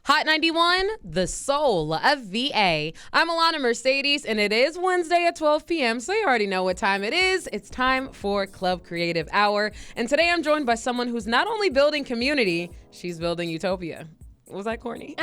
Hot 91, the soul of VA. I'm Alana Mercedes, and it is Wednesday at 12 p.m., so you already know what time it is. It's time for Club Creative Hour, and today I'm joined by someone who's not only building community, she's building utopia. Was that corny?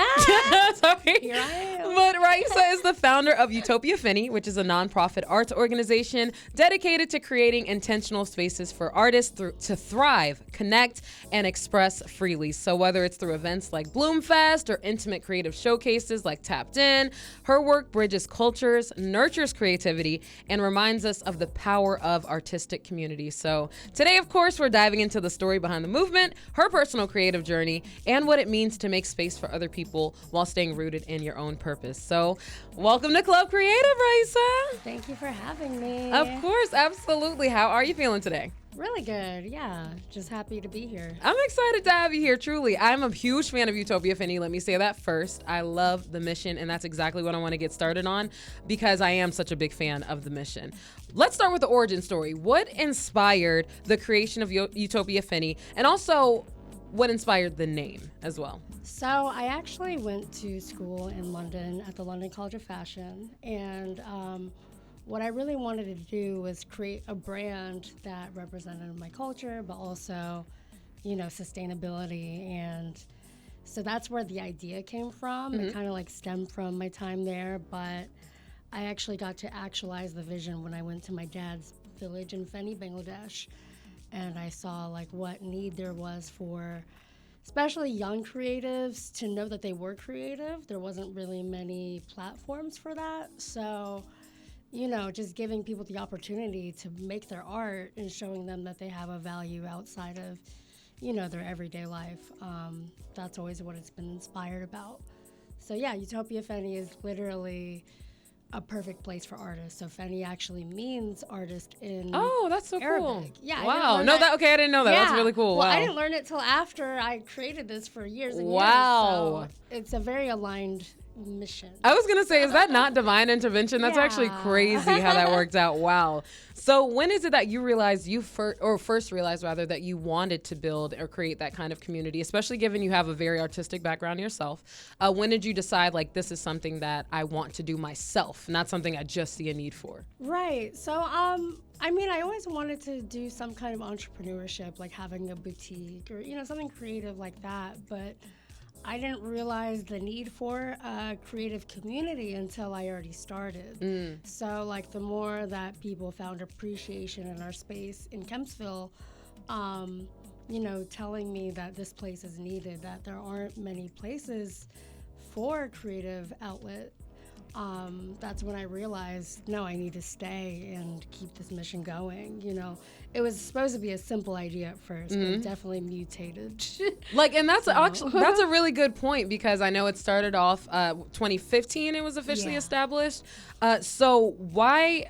Sorry. Here I am. But Raeesah is the founder of Utopia Feni, which is a nonprofit arts organization dedicated to creating intentional spaces for artists to thrive, connect, and express freely. So whether it's through events like BloomFest or intimate creative showcases like Tapped In, her work bridges cultures, nurtures creativity, and reminds us of the power of artistic community. So today, of course, we're diving into the story behind the movement, her personal creative journey, and what it means to make space for other people while staying rooted in your own purpose. So welcome to Club Creative, Raeesah. Thank you for having me. Of course, absolutely. How are you feeling today? Really good, yeah. Just happy to be here. I'm excited to have you here, truly. I'm a huge fan of Utopia Feni. Let me say that first. I love the mission, and that's exactly what I want to get started on because I am such a big fan of the mission. Let's start with the origin story. What inspired the creation of Utopia Feni, and also what inspired the name as well? So I actually went to school in London at the London College of Fashion, and what I really wanted to do was create a brand that represented my culture, but also, sustainability. And so that's where the idea came from. It kind of stemmed from my time there, but I actually got to actualize the vision when I went to my dad's village in Feni, Bangladesh, and I saw what need there was for especially young creatives to know that they were creative. There wasn't really many platforms for that. So, just giving people the opportunity to make their art and showing them that they have a value outside of, their everyday life. That's always what it's been inspired about. So yeah, Utopia Feni is literally a perfect place for artists. So Feni actually means artist in that's so Arabic. cool. Yeah. Wow. I didn't know that. Yeah. That's really cool. Well, wow. I didn't learn it till after I created this for years and Wow. years. So it's a very aligned mission. I was going to say, is that not divine intervention? That's actually crazy how that worked out. Wow. So when is it that you realized first realized that you wanted to build or create that kind of community, especially given you have a very artistic background yourself? When did you decide this is something that I want to do myself, not something I just see a need for? Right. So, I always wanted to do some kind of entrepreneurship, like having a boutique or, something creative like that. But I didn't realize the need for a creative community until I already started. So, the more that people found appreciation in our space in Kempsville, telling me that this place is needed, that there aren't many places for creative outlet, that's when I realized, no, I need to stay and keep this mission going. It was supposed to be a simple idea at first, but it definitely mutated. And that's actually, that's a really good point because I know it started off 2015 it was officially established. So why,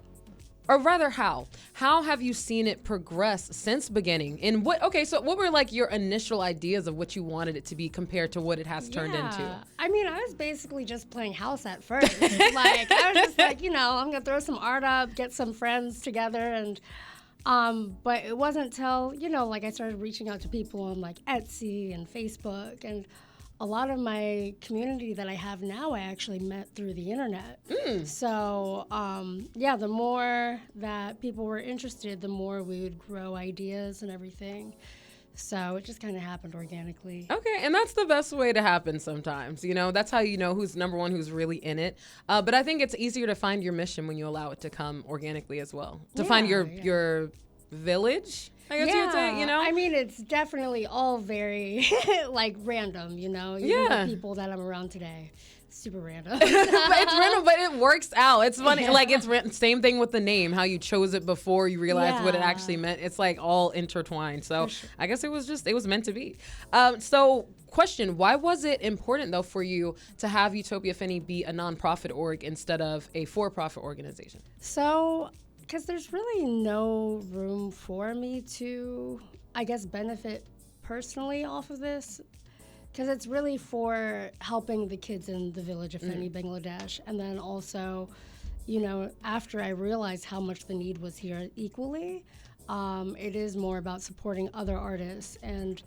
or rather how have you seen it progress since beginning? And what were your initial ideas of what you wanted it to be compared to what it has turned into? I was basically just playing house at first. I was just I'm gonna throw some art up, get some friends together, and but it wasn't till I started reaching out to people on Etsy and Facebook, and a lot of my community that I have now I actually met through the internet. So the more that people were interested, the more we would grow ideas and everything. So it just kind of happened organically. Okay, and that's the best way to happen sometimes. That's how you know who's number one, who's really in it. But I think it's easier to find your mission when you allow it to come organically as well. To find your village, I guess you would say, it's definitely all very random, even the people that I'm around today. Super random. It's random, but it works out. It's funny. It's same thing with the name, how you chose it before you realized what it actually meant. It's all intertwined. So sure. I guess it was meant to be. So question, why was it important though for you to have Utopia Feni be a nonprofit org instead of a for-profit organization? So, because there's really no room for me to, benefit personally off of this. Because it's really for helping the kids in the village of Feni, Bangladesh. And then also, after I realized how much the need was here equally, it is more about supporting other artists and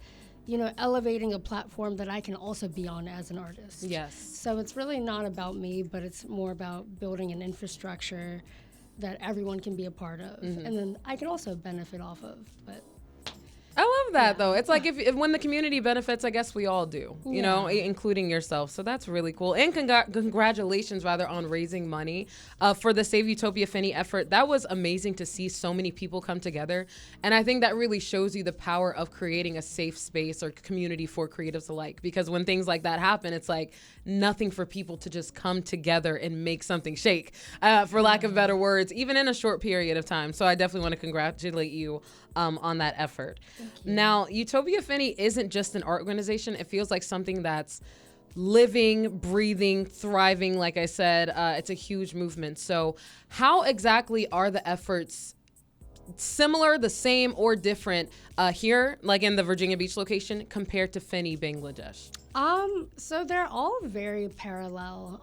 elevating a platform that I can also be on as an artist. Yes. So it's really not about me, but it's more about building an infrastructure that everyone can be a part of. And then I can also benefit off of. But I love that though. It's like if when the community benefits, I guess we all do, you know, including yourself. So that's really cool. And congratulations rather on raising money for the Save Utopia Feni effort. That was amazing to see so many people come together. And I think that really shows you the power of creating a safe space or community for creatives alike. Because when things like that happen, it's like nothing for people to just come together and make something shake, for lack of better words, even in a short period of time. So I definitely want to congratulate you on that effort. Now, Utopia Feni isn't just an art organization. It feels like something that's living, breathing, thriving. Like I said, it's a huge movement. So how exactly are the efforts similar, the same, or different here, like in the Virginia Beach location, compared to Feni, Bangladesh? So they're all very parallel.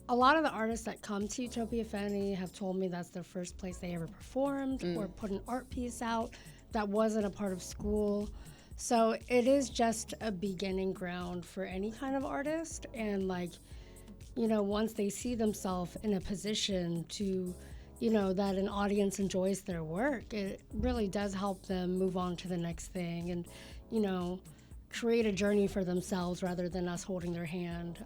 A lot of the artists that come to Utopia Feni have told me that's their first place they ever performed or put an art piece out that wasn't a part of school. So it is just a beginning ground for any kind of artist. And once they see themselves in a position to, that an audience enjoys their work, it really does help them move on to the next thing and, create a journey for themselves rather than us holding their hand.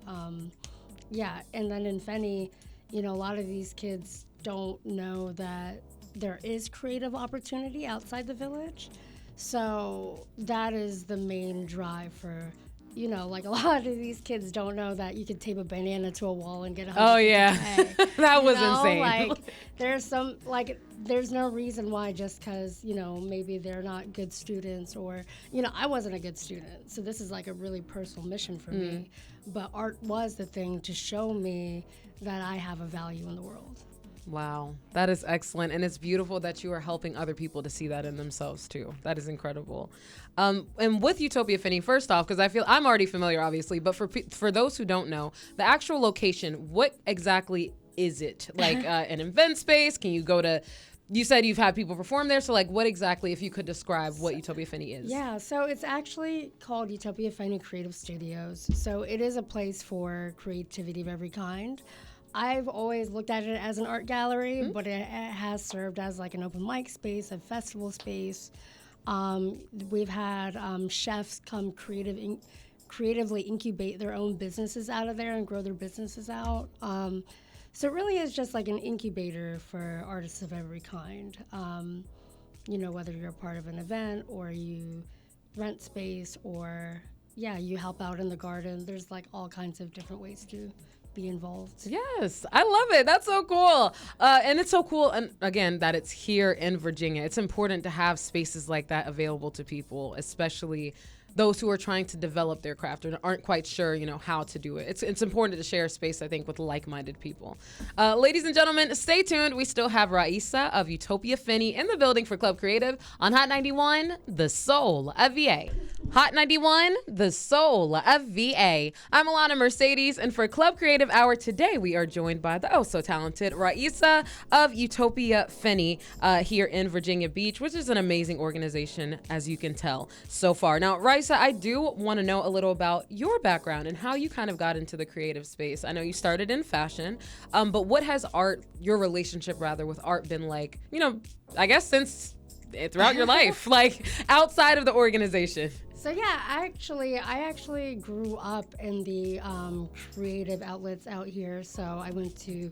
And then in Feni, a lot of these kids don't know that there is creative opportunity outside the village. So that is the main drive for, a lot of these kids don't know that you could tape a banana to a wall and get $150K. Oh, yeah. That was insane. There's no reason why just because, maybe they're not good students or, I wasn't a good student. So this is like a really personal mission for me. But art was the thing to show me that I have a value in the world. Wow, that is excellent. And it's beautiful that you are helping other people to see that in themselves too. That is incredible. And with Utopia Feni, first off, because I feel I'm already familiar, obviously, but for those who don't know, the actual location, what exactly is it? Like an event space? Can you go to... You said you've had people perform there, so what exactly, if you could describe what Utopia Feni is? Yeah, so it's actually called Utopia Feni Creative Studios. So it is a place for creativity of every kind. I've always looked at it as an art gallery, but it has served as an open mic space, a festival space. We've had chefs come creatively incubate their own businesses out of there and grow their businesses out. So it really is just like an incubator for artists of every kind. Whether you're a part of an event or you rent space or, you help out in the garden. There's all kinds of different ways to be involved. Yes, I love it. That's so cool. And it's so cool, and again, that it's here in Virginia. It's important to have spaces like that available to people, especially those who are trying to develop their craft or aren't quite sure, how to do it. It's important to share space, I think, with like-minded people. Ladies and gentlemen, stay tuned. We still have Raeesah of Utopia Feni in the building for Club Creative on Hot 91, the soul of VA. Hot 91, the soul of VA. I'm Alana Mercedes, and for Club Creative Hour today, we are joined by the oh-so-talented Raeesah of Utopia Feni here in Virginia Beach, which is an amazing organization, as you can tell so far. Now, Raeesah, I do want to know a little about your background and how you kind of got into the creative space. I know you started in fashion, but what has your relationship with art been like, I guess throughout your life, outside of the organization? So I actually grew up in the creative outlets out here. So I went to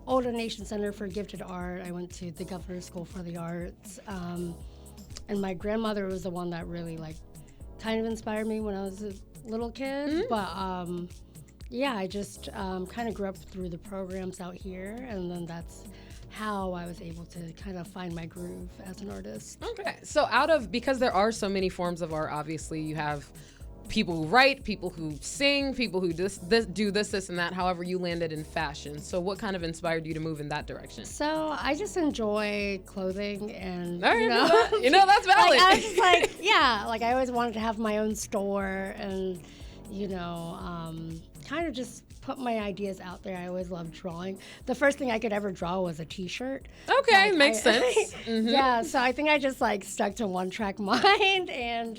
Old Nation Center for Gifted Art. I went to the Governor's School for the Arts. And my grandmother was the one that really kind of inspired me when I was a little kid. But I just kind of grew up through the programs out here, and then that's how I was able to kind of find my groove as an artist. Okay, so because there are so many forms of art, obviously you have people who write, people who sing, people who do this and that. However, you landed in fashion. So what kind of inspired you to move in that direction? So I just enjoy clothing, and that's valid. I was just I always wanted to have my own store, and kind of just put my ideas out there. I always loved drawing. The first thing I could ever draw was a t-shirt. Okay, makes sense. Mm-hmm. Yeah, so I think I just like stuck to one track mind, and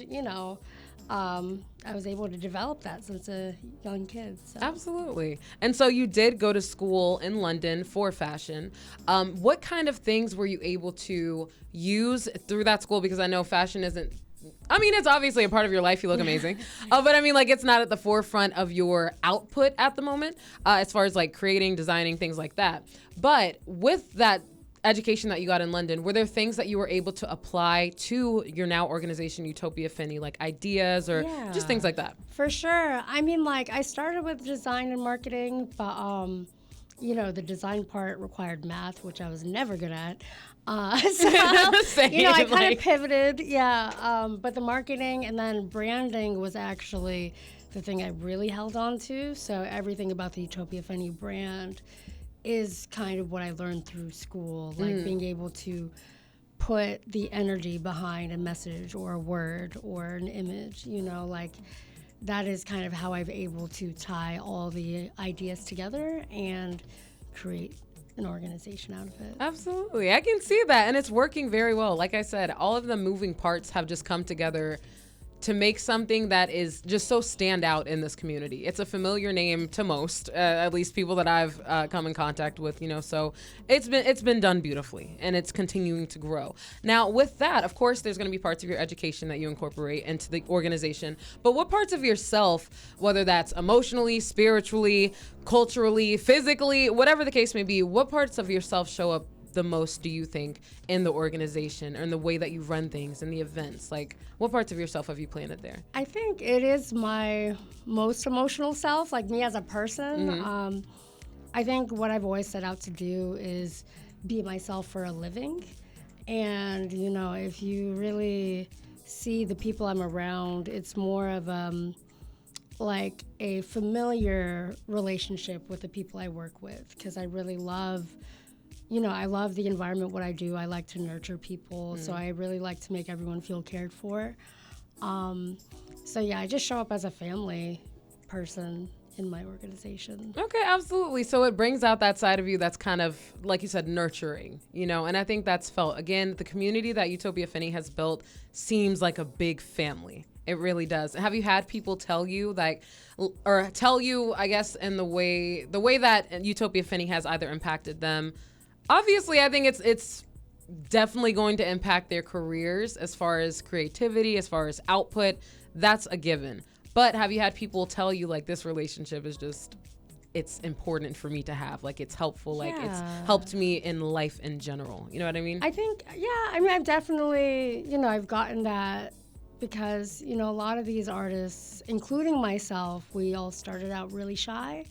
I was able to develop that since a young kid. So. Absolutely. And so you did go to school in London for fashion. What kind of things were you able to use through that school? Because I know fashion isn't, it's obviously a part of your life. You look amazing. But it's not at the forefront of your output at the moment, as far as like creating, designing, things like that. But with that education that you got in London, were there things that you were able to apply to your now organization, Utopia Feni, like ideas or just things like that? For sure. I started with design and marketing, but the design part required math, which I was never good at. I kind of pivoted, but the marketing and then branding was actually the thing I really held on to. So everything about the Utopia Feni brand is kind of what I learned through school, like being able to put the energy behind a message or a word or an image, that is kind of how I've able to tie all the ideas together and create an organization out of it. Absolutely. I can see that, and it's working very well. Like I said, all of the moving parts have just come together to make something that is just so stand out in this community. It's a familiar name to most, at least people that I've come in contact with, so it's been done beautifully, and it's continuing to grow. Now, with that, of course, there's going to be parts of your education that you incorporate into the organization, but what parts of yourself, whether that's emotionally, spiritually, culturally, physically, whatever the case may be, what parts of yourself show up the most, do you think, in the organization or in the way that you run things and the events? Like, what parts of yourself have you planted there? I think it is my most emotional self, like me as a person. Mm-hmm. I think what I've always set out to do is be myself for a living. And, if you really see the people I'm around, it's more of like a familiar relationship with the people I work with, because I really love I love the environment, what I do. I like to nurture people, so I really like to make everyone feel cared for. I just show up as a family person in my organization. Okay, absolutely. So it brings out that side of you that's kind of, like you said, nurturing, and I think that's felt. Again, the community that Utopia Feni has built seems like a big family. It really does. Have you had people tell you, I guess, in the way that Utopia Feni has either impacted them? Obviously, I think it's definitely going to impact their careers as far as creativity, as far as output. That's a given. But have you had people tell you, like, this relationship is just, it's important for me to have, like, it's helpful, like, it's helped me in life in general. You know what I mean? I think, I've definitely, I've gotten that because, a lot of these artists, including myself, we all started out really shy.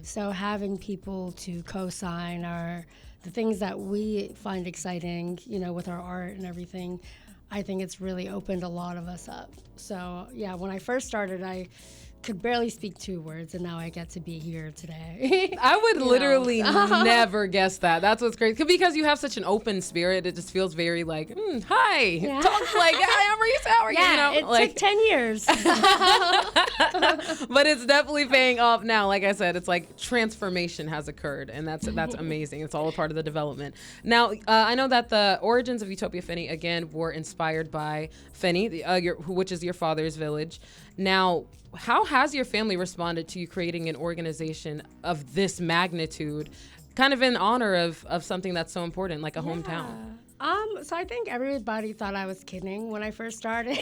So having people to co-sign the things that we find exciting, with our art and everything, I think it's really opened a lot of us up. So, when I first started, I could barely speak 2 words, and now I get to be here today. I would literally never guess that. That's what's crazy. Because you have such an open spirit, it just feels very like, hi. Talk like, hi, I'm Raeesah, how are you? It took 10 years. But it's definitely paying off now. Like I said, it's like transformation has occurred, and that's amazing. It's all a part of the development. Now, I know that the origins of Utopia Feni, again, were inspired by Feni, which is your father's village. Now, how has your family responded to you creating an organization of this magnitude, kind of in honor of something that's so important, like a hometown? So I think everybody thought I was kidding when I first started.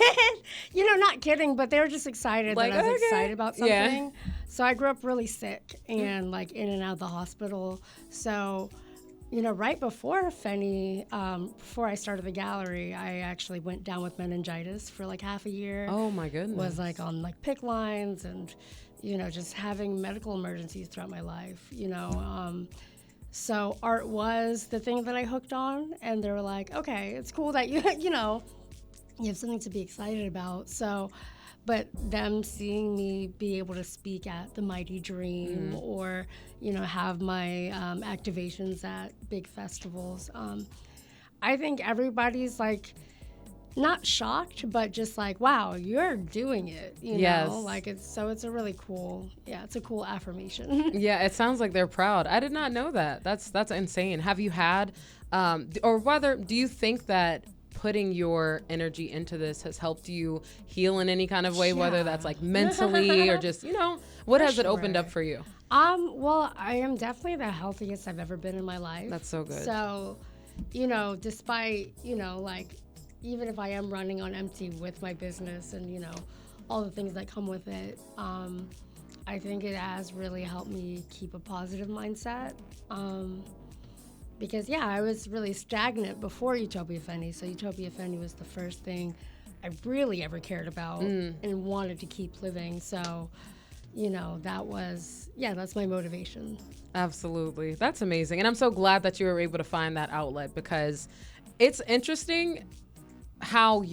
Not kidding, but they were just excited that I was excited about something. Yeah. So I grew up really sick and like in and out of the hospital. So, right before Feni, before I started the gallery, I actually went down with meningitis for like half a year. Oh my goodness. Was like on like PICC lines and, just having medical emergencies throughout my life, So art was the thing that I hooked on, and they were like, okay, it's cool that you have something to be excited about. So, but them seeing me be able to speak at the Mighty Dream or, have my activations at big festivals, I think everybody's like, not shocked, but just like, wow, you're doing it, you know? Like, it's a really cool, it's a cool affirmation. Yeah, it sounds like they're proud. I did not know that. That's insane. Have you had, or rather, do you think that putting your energy into this has helped you heal in any kind of way, whether that's like mentally or just, you know, what has it opened up for you? Well, I am definitely the healthiest I've ever been in my life. That's so good. So, you know, despite, you know, like, even if I am running on empty with my business and, you know, all the things that come with it, I think it has really helped me keep a positive mindset. Because, I was really stagnant before Utopia Feni. So Utopia Feni was the first thing I really ever cared about and wanted to keep living. So, you know, that's my motivation. Absolutely. That's amazing. And I'm so glad that you were able to find that outlet, because it's interesting how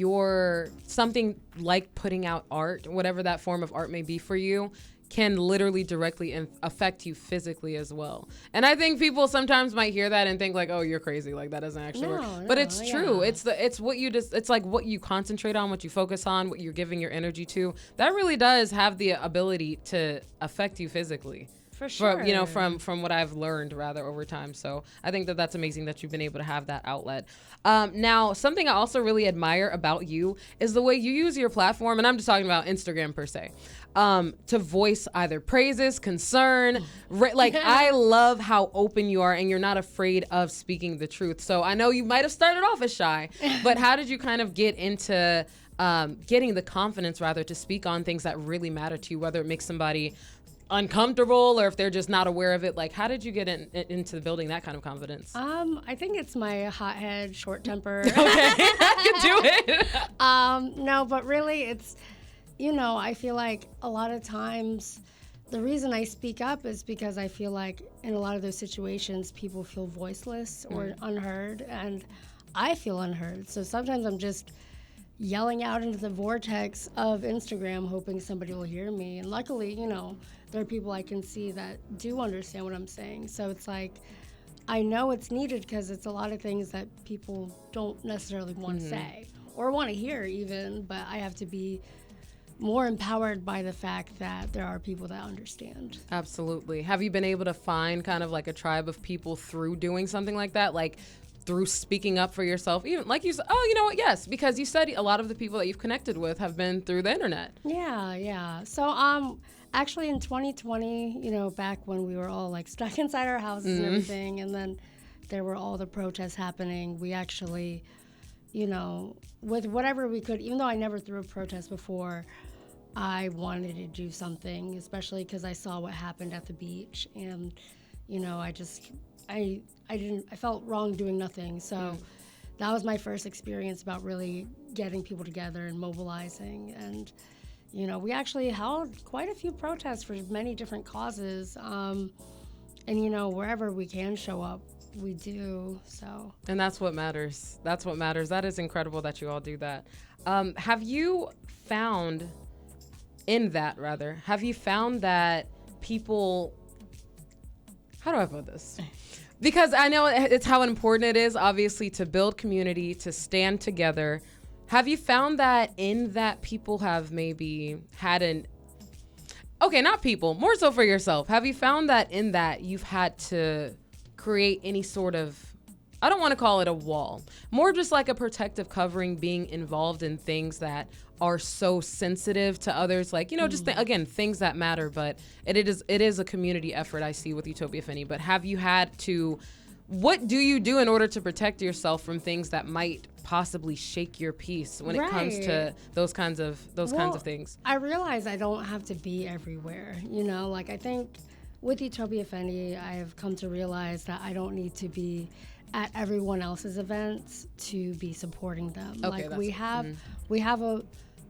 something like putting out art, whatever that form of art may be for you, can literally directly affect you physically as well. And I think people sometimes might hear that and think like, oh, you're crazy, like that doesn't actually work. But it's true. It's what you it's like what you concentrate on, what you focus on, what you're giving your energy to. That really does have the ability to affect you physically. For sure. You know, from what I've learned rather over time. So I think that's amazing that you've been able to have that outlet. Now, something I also really admire about you is the way you use your platform, and I'm just talking about Instagram per se, to voice either praises, concern. I love how open you are, and you're not afraid of speaking the truth. So I know you might have started off as shy, but how did you kind of get into getting the confidence rather to speak on things that really matter to you, whether it makes somebody uncomfortable or if they're just not aware of it? Like, how did you get into building that kind of confidence? I think it's my hothead, short temper. Okay, I can do it. No, but really it's, you know, I feel like a lot of times the reason I speak up is because I feel like in a lot of those situations people feel voiceless or unheard, and I feel unheard. So sometimes I'm just yelling out into the vortex of Instagram hoping somebody will hear me, and luckily, you know, there are people I can see that do understand what I'm saying. So it's like, I know it's needed because it's a lot of things that people don't necessarily want to say or want to hear even, but I have to be more empowered by the fact that there are people that understand. Absolutely. Have you been able to find kind of like a tribe of people through doing something like that? Like through speaking up for yourself, even like you said, oh, you know what? Yes, because you said a lot of the people that you've connected with have been through the internet. Yeah. So, actually in 2020, you know, back when we were all like stuck inside our houses and everything, and then there were all the protests happening, we actually, you know, with whatever we could, even though I never threw a protest before, I wanted to do something, especially because I saw what happened at the beach, and, you know, I felt wrong doing nothing. So that was my first experience about really getting people together and mobilizing. And, you know, we actually held quite a few protests for many different causes. And, you know, wherever we can show up, we do. So. And that's what matters. That is incredible that you all do that. Have you found that people, how do I put this? Because I know it's how important it is, obviously, to build community, to stand together. Have you found that in that people have maybe had not people, more so for yourself. Have you found that in that you've had to create any sort of, I don't want to call it a wall, more just like a protective covering, being involved in things that are so sensitive to others, like, you know, just things that matter, but it is a community effort I see with Utopia Feni. But have you had to, what do you do in order to protect yourself from things that might possibly shake your peace when it comes to those kinds of things? I realize I don't have to be everywhere, you know, like I think with Utopia Feni, I have come to realize that I don't need to be at everyone else's events to be supporting them. Okay, like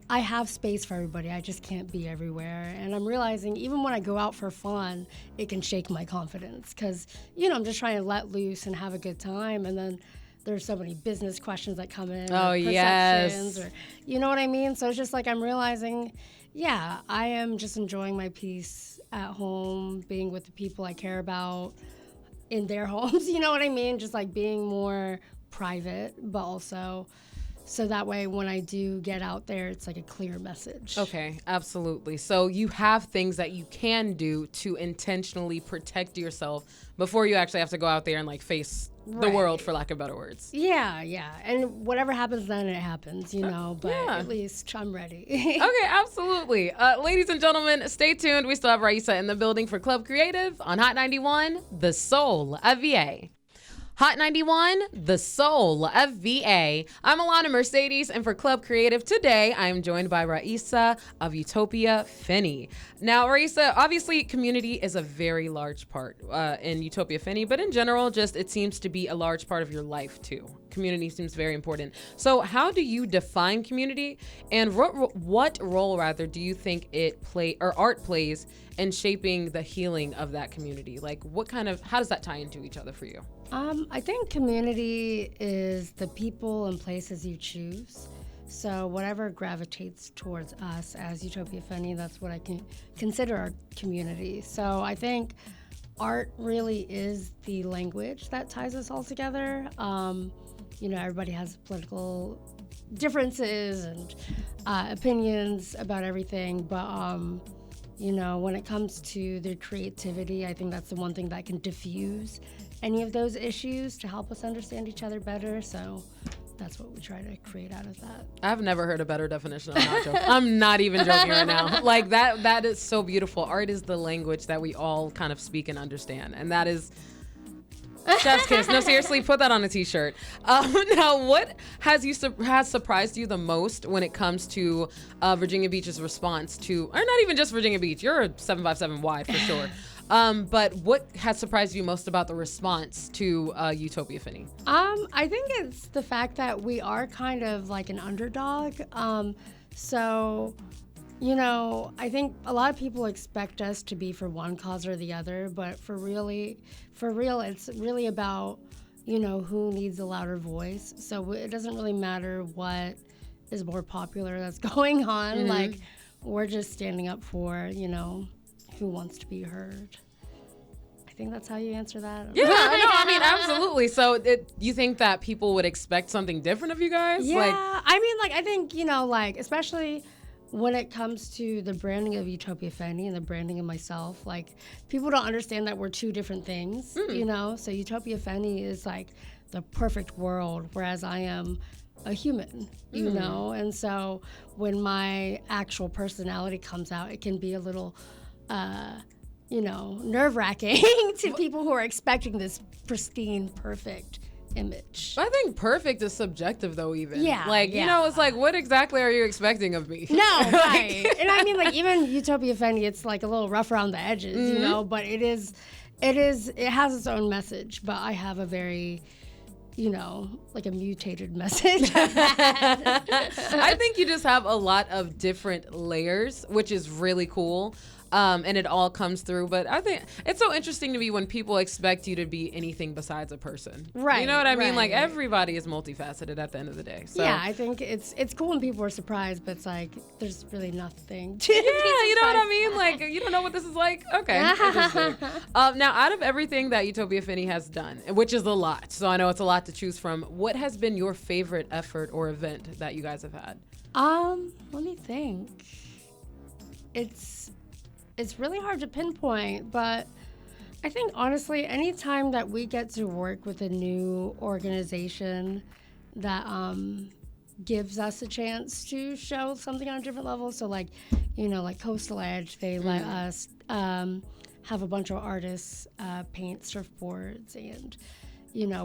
I have space for everybody. I just can't be everywhere. And I'm realizing even when I go out for fun, it can shake my confidence because, you know, I'm just trying to let loose and have a good time. And then there's so many business questions that come in. Oh, yes. Or, you know what I mean? So it's just like I'm realizing, I am just enjoying my peace at home, being with the people I care about in their homes. You know what I mean? Just like being more private, but also So that way, when I do get out there, it's like a clear message. Okay, absolutely. So you have things that you can do to intentionally protect yourself before you actually have to go out there and like face the world, for lack of better words. Yeah. And whatever happens then, it happens, but at least I'm ready. Okay, absolutely. Ladies and gentlemen, stay tuned. We still have Raeesah in the building for Club Creative on Hot 91, the soul of VA. Hot 91, the soul of VA. I'm Alana Mercedes, and for Club Creative today, I am joined by Raeesah of Utopia Feni. Now, Raeesah, obviously, community is a very large part in Utopia Feni, but in general, just it seems to be a large part of your life too. Community seems very important. So, how do you define community, and what role, rather, do you think art plays in shaping the healing of that community? Like, how does that tie into each other for you? I think community is the people and places you choose. So whatever gravitates towards us as Utopia Feni, that's what I can consider our community. So I think art really is the language that ties us all together. Everybody has political differences and opinions about everything, but when it comes to their creativity, I think that's the one thing that can diffuse any of those issues to help us understand each other better. So that's what we try to create out of that. I've never heard a better definition. I'm not joking. I'm not even joking right now. Like that is so beautiful. Art is the language that we all kind of speak and understand. And that is chef's kiss. No, seriously, put that on a t-shirt. Now, what has surprised you the most when it comes to Virginia Beach's response to, or not even just Virginia Beach, you're a 757Y for sure. But what has surprised you most about the response to Utopia Feni? I think it's the fact that we are kind of like an underdog. I think a lot of people expect us to be for one cause or the other, but for real, it's really about, who needs a louder voice. So it doesn't really matter what is more popular that's going on. Mm-hmm. Like, we're just standing up for, who wants to be heard. I think that's how you answer that. Yeah, no, I mean, absolutely. So you think that people would expect something different of you guys? Yeah, I think, especially when it comes to the branding of Utopia Feni and the branding of myself, like, people don't understand that we're two different things, So Utopia Feni is like the perfect world, whereas I am a human, And so when my actual personality comes out, it can be a little, nerve-wracking to people who are expecting this pristine, perfect image. I think perfect is subjective, though, even. Yeah. It's like, what exactly are you expecting of me? No, right. And I mean, even Utopia Feni, it's like a little rough around the edges, but it has its own message, but I have a very, like a mutated message. I think you just have a lot of different layers, which is really cool. And it all comes through. But I think it's so interesting to me when people expect you to be anything besides a person. Right. You know what I mean? Like, everybody is multifaceted at the end of the day. So. Yeah, I think it's cool when people are surprised, but it's like, there's really nothing to you know what I mean? Like, you don't know what this is like? Okay. Interesting. Now, out of everything that Utopia Feni has done, which is a lot, so I know it's a lot to choose from, what has been your favorite effort or event that you guys have had? Let me think. It's really hard to pinpoint, but I think, honestly, anytime that we get to work with a new organization that gives us a chance to show something on a different level, so like Coastal Edge, they let us have a bunch of artists paint surfboards, and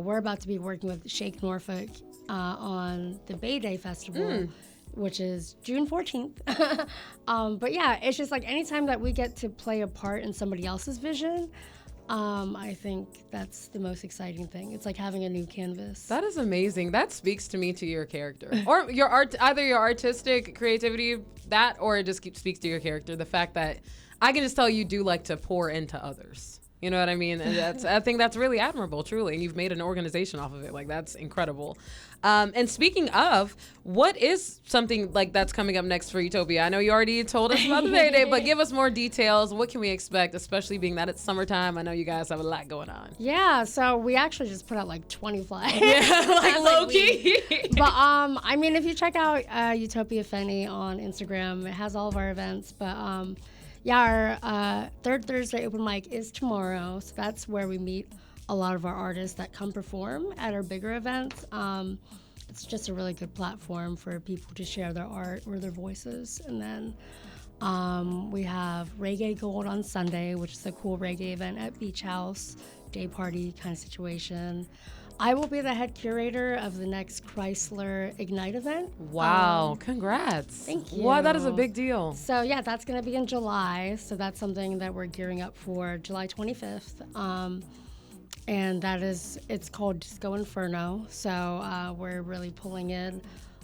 we're about to be working with Shake Norfolk on the Bay Day Festival. Which is June 14th. But yeah, it's just like anytime that we get to play a part in somebody else's vision, I think that's the most exciting thing. It's like having a new canvas. That is amazing. That speaks to me, to your character. Or your art, either your artistic creativity, or it just speaks to your character. The fact that I can just tell you do like to pour into others. You know what I mean? And I think that's really admirable, truly. And you've made an organization off of it. Like, that's incredible. And speaking of, what is something like that's coming up next for Utopia? I know you already told us about the Very Day, but give us more details. What can we expect, especially being that it's summertime? I know you guys have a lot going on. Yeah, so we actually just put out like 20 flyers. Yeah, like low key. But I mean, if you check out Utopia Feni on Instagram, it has all of our events. But yeah, our third Thursday open mic is tomorrow, so that's where we meet a lot of our artists that come perform at our bigger events. It's just a really good platform for people to share their art or their voices. And then we have Reggae Gold on Sunday, which is a cool reggae event at Beach House, day party kind of situation. I will be the head curator of the next Chrysler Ignite event. Wow, congrats. Thank you. Wow, that is a big deal. So yeah, that's going to be in July. So that's something that we're gearing up for July 25th. And it's called Disco Inferno. So we're really pulling in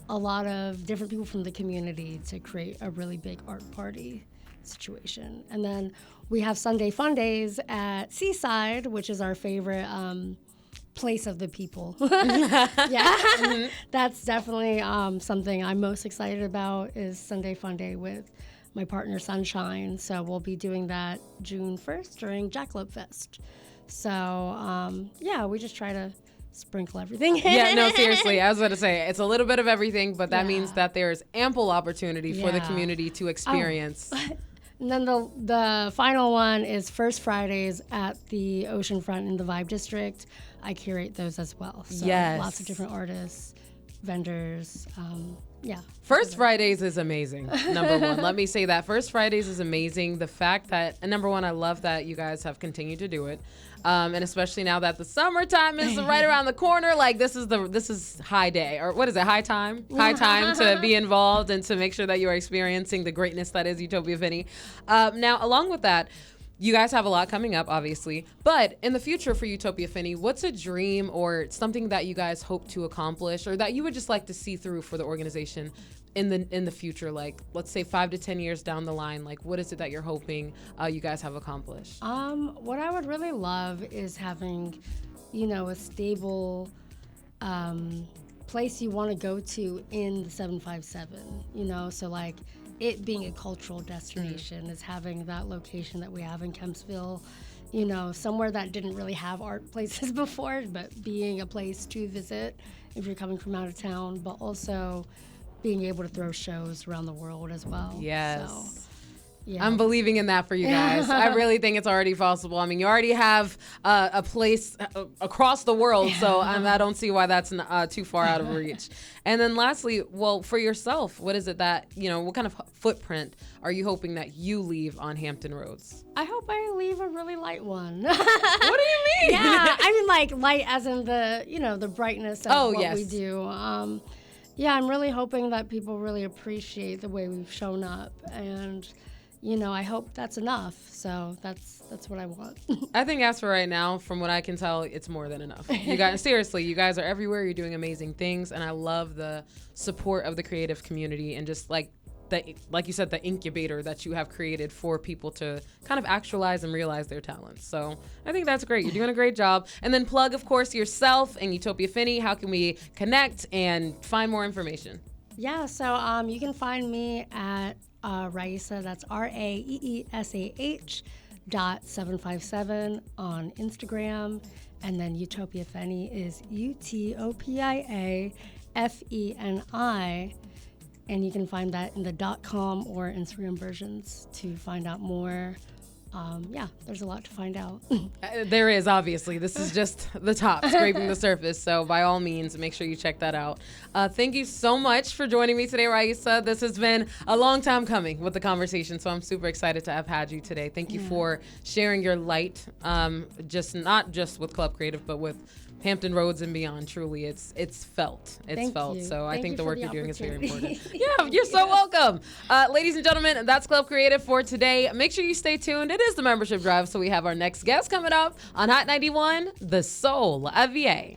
a lot of different people from the community to create a really big art party situation. And then we have Sunday Fun Days at Seaside, which is our favorite place of the people. Yeah, that's definitely something I'm most excited about is Sunday Fun Day with my partner Sunshine. So we'll be doing that June 1st during Jackalope Fest. So yeah, we just try to sprinkle everything in. Yeah, no, seriously. I was going to say, it's a little bit of everything, but that means that there's ample opportunity for the community to experience. And then the final one is First Fridays at the Oceanfront in the Vibe District. I curate those as well. So lots of different artists, vendors, yeah. First Fridays is amazing, number one. Let me say that. First Fridays is amazing. The fact that, and number one, I love that you guys have continued to do it. And especially now that the summertime is right around the corner, like this is high day, or what is it, high time? High time to be involved and to make sure that you are experiencing the greatness that is Utopia Feni. Now, along with that, you guys have a lot coming up, obviously, but in the future for Utopia Feni, what's a dream or something that you guys hope to accomplish or that you would just like to see through for the organization in the future? Like, let's say 5 to 10 years down the line, like what is it that you're hoping you guys have accomplished? What I would really love is having, a stable place you want to go to in the 757, so like it being a cultural destination is having that location that we have in Kempsville, somewhere that didn't really have art places before, but being a place to visit if you're coming from out of town, but also being able to throw shows around the world as well. Yes. So, yeah. I'm believing in that for you guys. I really think it's already possible. I mean, you already have a place across the world, so I don't see why that's too far out of reach. And then lastly, well, for yourself, what is it that, what kind of footprint are you hoping that you leave on Hampton Roads? I hope I leave a really light one. What do you mean? Yeah, I mean like light as in the, the brightness of what we do. Yeah, I'm really hoping that people really appreciate the way we've shown up, and I hope that's enough. So that's what I want. I think as for right now, from what I can tell, it's more than enough. You guys, seriously, you guys are everywhere. You're doing amazing things, and I love the support of the creative community and just like you said, the incubator that you have created for people to kind of actualize and realize their talents. So I think that's great. You're doing a great job. And then plug, of course, yourself and Utopia Feni. How can we connect and find more information? Yeah, so you can find me at Raeesah, that's RAEESAH.757 on Instagram. And then Utopia Feni is UTOPIAFENI. And you can find that in the .com or Instagram versions to find out more. There's a lot to find out. There is, obviously. This is just the top, scraping the surface. So by all means, make sure you check that out. Thank you so much for joining me today, Raeesah. This has been a long time coming with the conversation, so I'm super excited to have had you today. Thank you for sharing your light, not just with Club Creative, but with Hampton Roads and beyond. Truly, it's felt. It's felt. You. So Thank I think the work you're doing is very important. Yeah, you're so welcome. Ladies and gentlemen, that's Club Creative for today. Make sure you stay tuned. It is the membership drive, so we have our next guest coming up on Hot 91, The Soul of VA.